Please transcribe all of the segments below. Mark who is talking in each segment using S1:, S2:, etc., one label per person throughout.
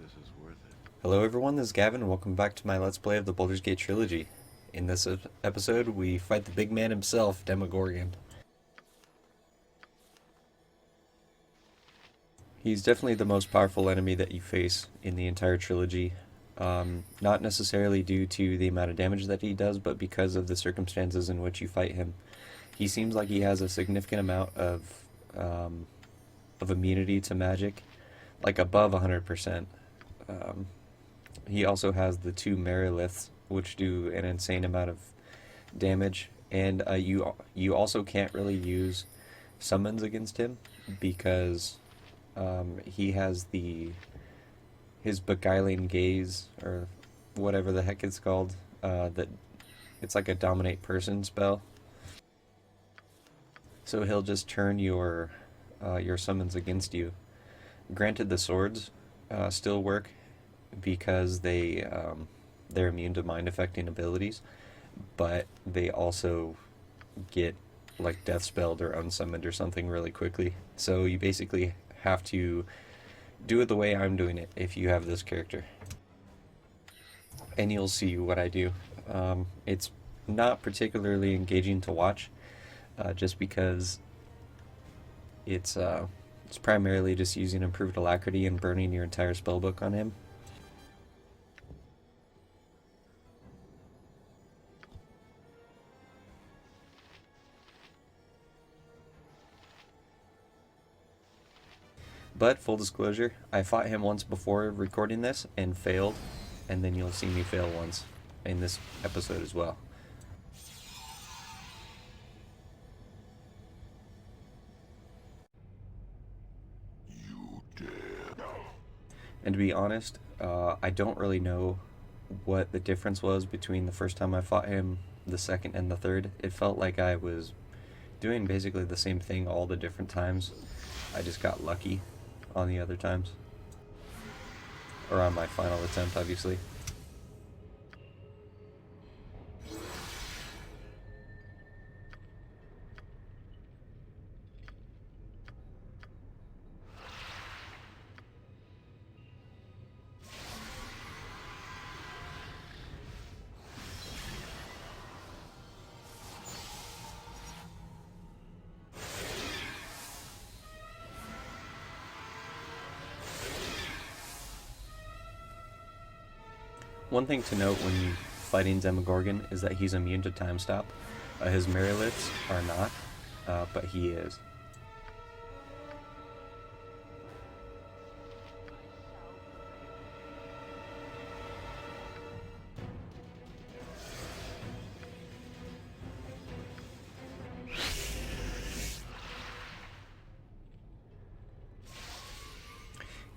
S1: this is worth it.
S2: Hello everyone, this is Gavin and welcome back to my Let's Play of the Baldur's Gate Trilogy. In this episode, we fight the big man himself, Demogorgon. He's definitely the most powerful enemy that you face in the entire trilogy. Not necessarily due to the amount of damage that he does, but because of the circumstances in which you fight him. He seems like he has a significant amount of immunity to magic, like above 100%. He also has the two Meriliths, which do an insane amount of damage, and you also can't really use summons against him because he has his beguiling gaze, or whatever the heck it's called. That it's like a dominate person spell. So he'll just turn your summons against you. Granted, the swords still work because they're immune to mind affecting abilities, but they also get like death spelled or unsummoned or something really quickly. So you basically have to do it the way I'm doing it if you have this character. And you'll see what I do. It's not particularly engaging to watch, just because it's primarily just using improved alacrity and burning your entire spellbook on him. But full disclosure, I fought him once before recording this and failed, and then you'll see me fail once in this episode as well. And to be honest, I don't really know what the difference was between the first time I fought him, the second, and the third. It felt like I was doing basically the same thing all the different times. I just got lucky on the other times. Or on my final attempt, obviously. One thing to note when fighting Demogorgon is that he's immune to time stop. His Meriliths are not, but he is.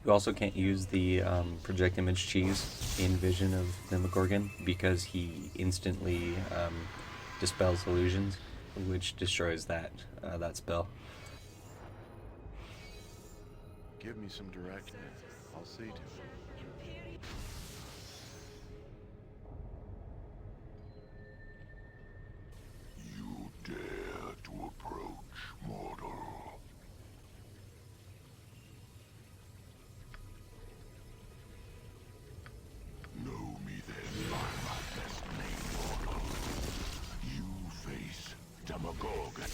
S2: You also can't use the project image cheese in Vision of Demogorgon because he instantly dispels illusions, which destroys that spell.
S1: Give me some direction. I'll see to it.
S3: You dare to approach, mortal. Know me then by my best name, mortal. You face Demogorgon.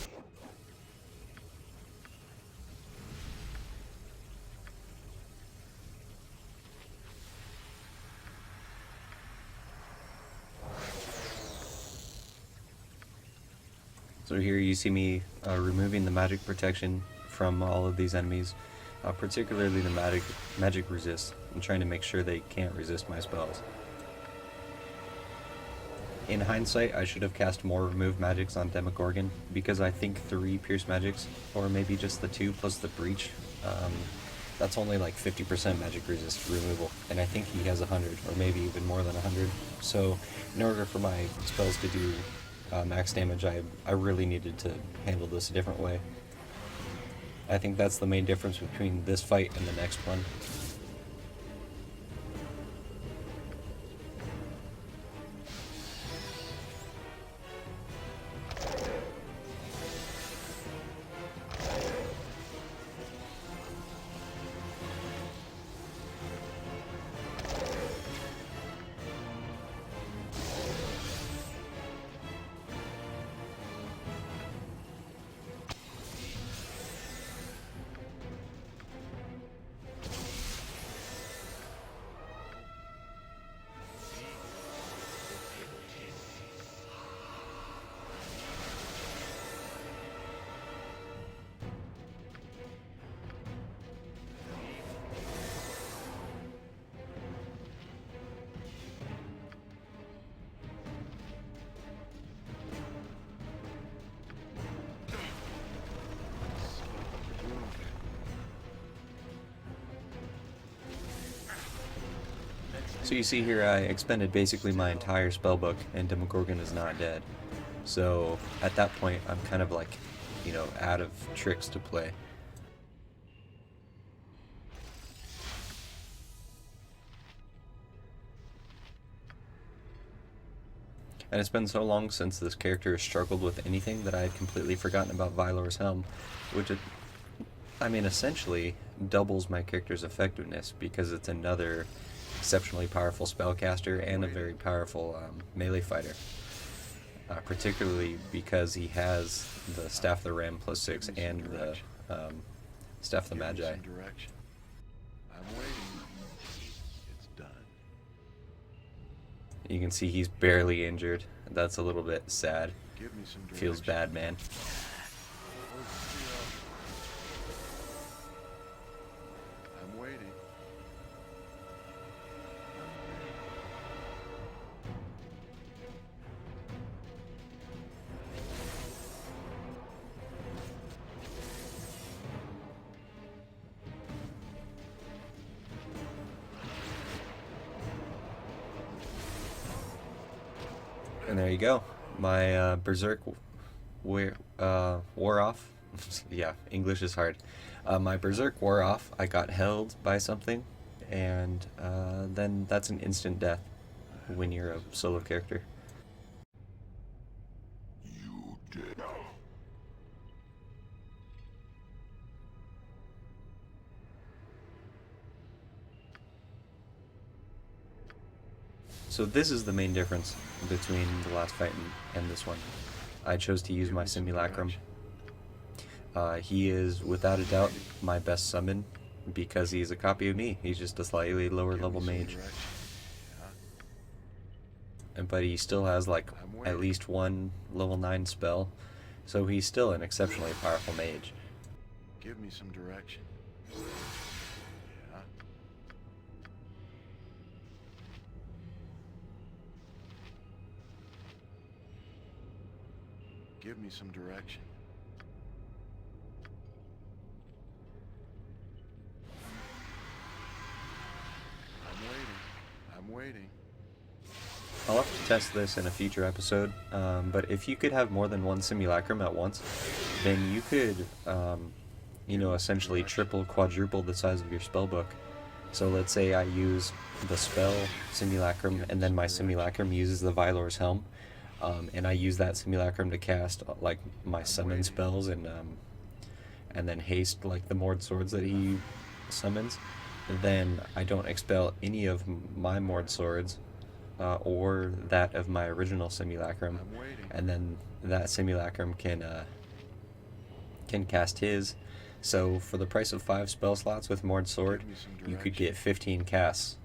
S2: So here you see me removing the magic protection from all of these enemies, particularly the magic resist. I'm trying to make sure they can't resist my spells. In hindsight, I should have cast more remove magics on Demogorgon, because I think 3 pierce magics, or maybe just the 2 plus the breach, that's only like 50% magic resist removal, and I think he has 100, or maybe even more than 100. So in order for my spells to do max damage, I really needed to handle this a different way. I think that's the main difference between this fight and the next one. So you see here I expended basically my entire spellbook and Demogorgon is not dead. So at that point I'm kind of like, you know, out of tricks to play. And it's been so long since this character has struggled with anything that I had completely forgotten about Vylor's Helm, which essentially doubles my character's effectiveness because it's another exceptionally powerful spellcaster and a very powerful melee fighter. Particularly because he has the Staff of the Ram +6 and the Staff of the Magi.
S1: I'm waiting. It's done.
S2: You can see he's barely injured. That's a little bit sad.
S1: Give me some direction.
S2: Feels bad, man.
S1: I'm waiting.
S2: And there you go. My Berserk wore off. Yeah, English is hard. My Berserk wore off. I got held by something, and then that's an instant death when you're a solo character.
S3: You did.
S2: So this is the main difference between the last fight and this one. I chose to use my simulacrum. He is without a doubt my best summon because he's a copy of me. He's just a slightly lower level mage. But he still has like at least one level 9 spell, so he's still an exceptionally powerful mage.
S1: Give me some direction. Yeah. Give me some direction. I'm waiting.
S2: I'll have to test this in a future episode, but if you could have more than one simulacrum at once, then you could, essentially triple, quadruple the size of your spellbook. So let's say I use the spell simulacrum, and then my simulacrum uses the Vylor's Helm, and I use that simulacrum to cast like my summon spells and then haste like the Mord swords that he summons. Then I don't expel any of my Mord swords or that of my original simulacrum, and then that simulacrum can cast his. So for the price of 5 spell slots with Mord sword, you could get 15 casts,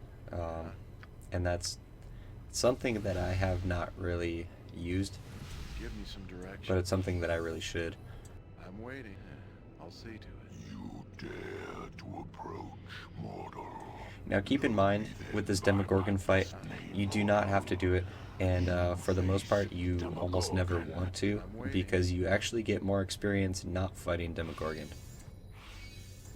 S2: and that's something that I have not really used,
S1: Give me some direction.
S2: but it's something that I really should.
S1: I'm waiting. I'll see to it.
S3: You dare to approach mortal.
S2: Now keep in mind, with this Demogorgon fight, you do not have to do it, and for the most part you almost never want to, because you actually get more experience not fighting Demogorgon.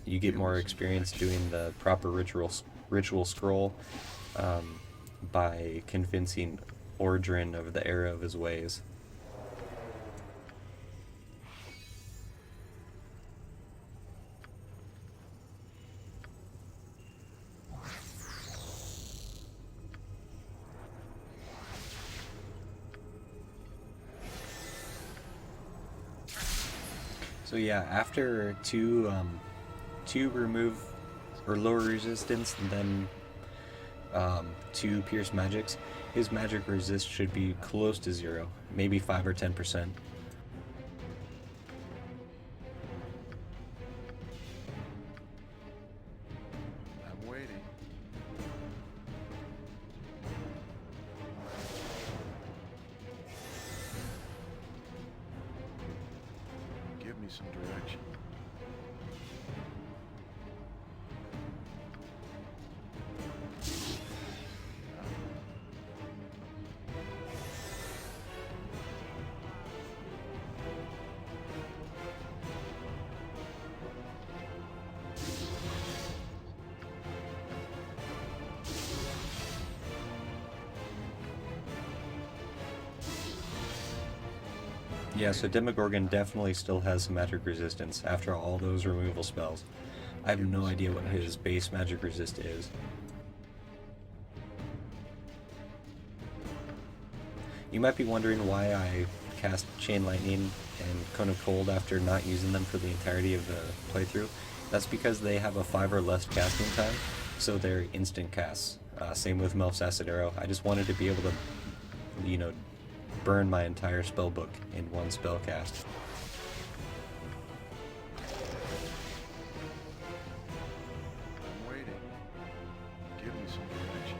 S2: You get more experience doing the proper ritual scroll by convincing Ordrin of the error of his ways. So yeah, after two remove or lower resistance and then 2 pierce magics, his magic resist should be close to 0, maybe 5 or 10%.
S1: I'm waiting. Give me some direction.
S2: Yeah, so Demogorgon definitely still has some magic resistance after all those removal spells. I have no idea what his base magic resist is. You might be wondering why I cast Chain Lightning and Cone of Cold after not using them for the entirety of the playthrough. That's because they have a 5 or less casting time, so they're instant casts. Same with Melf's Acid Arrow. I just wanted to be able to, you know, burn my entire spell book in one spell cast.
S1: I'm waiting. Give me some direction.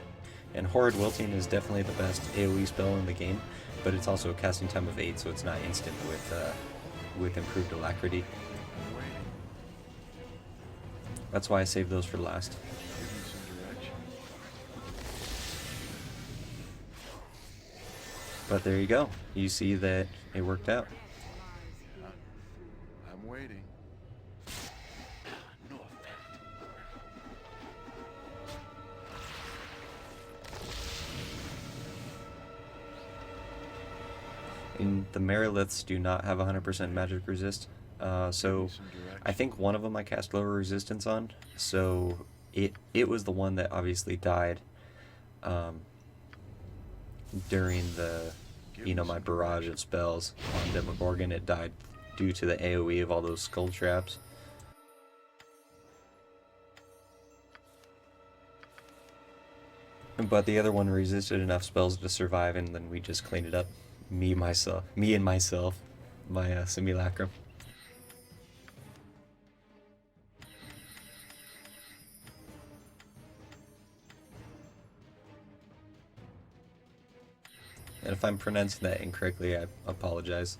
S2: And Horrid Wilting is definitely the best AoE spell in the game, but it's also a casting time of 8, so it's not instant with improved alacrity.
S1: I'm waiting.
S2: That's why I saved those for last.
S1: Give me some direction.
S2: But there you go. You see that it worked out.
S1: I'm waiting. No effect.
S2: And the Meriliths do not have 100% magic resist. So
S1: Some direction.
S2: I think one of them I cast lower resistance on. So it was the one that obviously died during the, you know, my barrage of spells on Demogorgon. It died due to the AoE of all those skull traps. But the other one resisted enough spells to survive, and then we just cleaned it up. Me and myself, my simulacrum. And if I'm pronouncing that incorrectly, I apologize.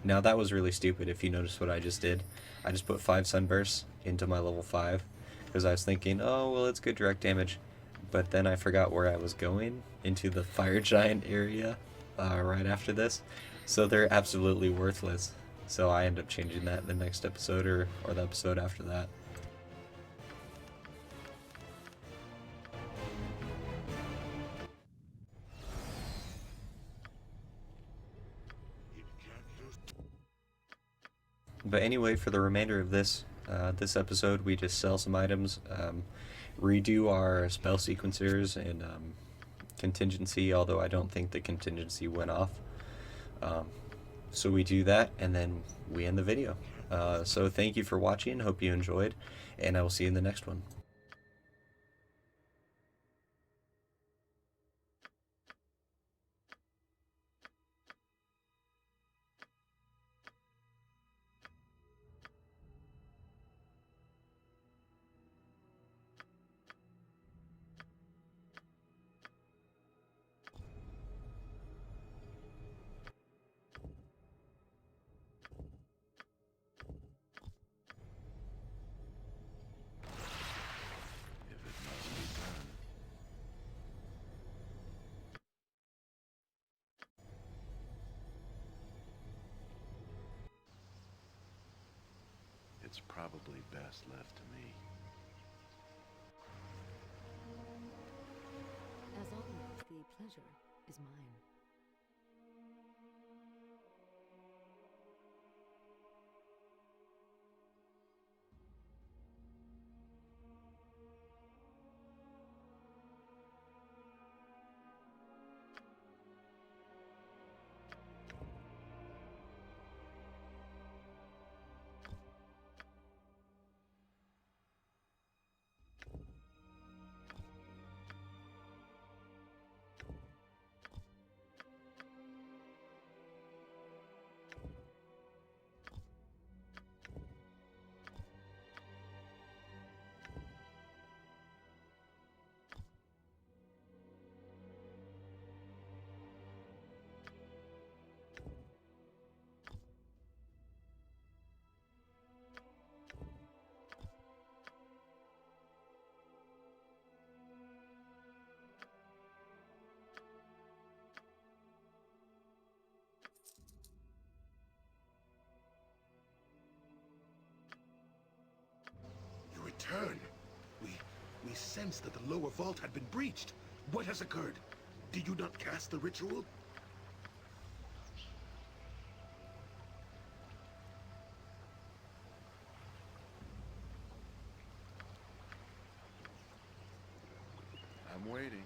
S2: Now that was really stupid if you noticed what I just did. I just put 5 sunbursts into my level 5 because I was thinking, oh, well, it's good direct damage. But then I forgot where I was going, into the fire giant area right after this. So they're absolutely worthless. So I end up changing that in the next episode or the episode after that. But anyway, for the remainder of this episode, we just sell some items, redo our spell sequencers and contingency, although I don't think the contingency went off. So we do that, and then we end the video. So thank you for watching, hope you enjoyed, and I will see you in the next one.
S1: If it must be done. It's probably best left to me.
S4: As always, the pleasure is mine.
S3: You return. We sensed that the lower vault had been breached. What has occurred? Did you not cast the ritual?
S1: I'm waiting.